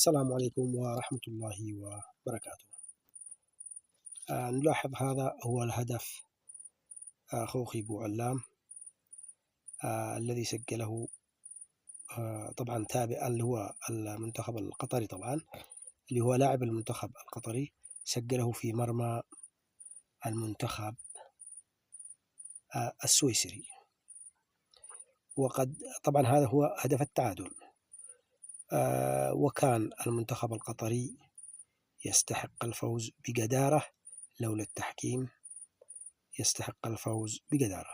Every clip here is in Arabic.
السلام عليكم ورحمة الله وبركاته. نلاحظ هذا هو الهدف خوخي بوعلام الذي سجله طبعا تابع اللي هو المنتخب القطري، طبعا اللي هو لاعب المنتخب القطري، سجله في مرمى المنتخب السويسري. وقد طبعا هذا هو هدف التعادل، وكان المنتخب القطري يستحق الفوز بجدارة، لولا التحكيم يستحق الفوز بجدارة.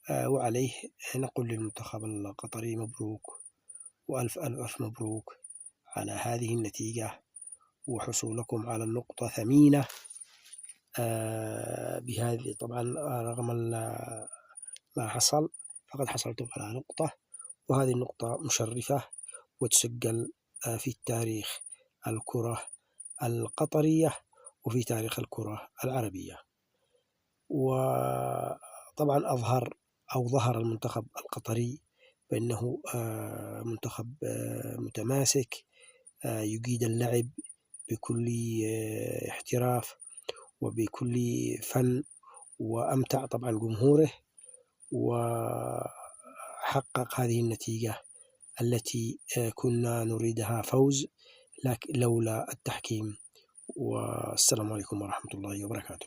وعليه نقول للمنتخب القطري مبروك، وألف ألف مبروك على هذه النتيجة وحصولكم على النقطة ثمينة. بهذه طبعا رغم ما حصل فقد حصلتم على نقطة، وهذه النقطة مشرفة وتسجل في التاريخ الكرة القطرية وفي تاريخ الكرة العربية. وطبعا ظهر المنتخب القطري بأنه منتخب متماسك، يجيد اللعب بكل احتراف وبكل فن، وأمتع طبعا جمهوره، وحقق هذه النتيجة التي كنا نريدها فوز لولا التحكيم. والسلام عليكم ورحمة الله وبركاته.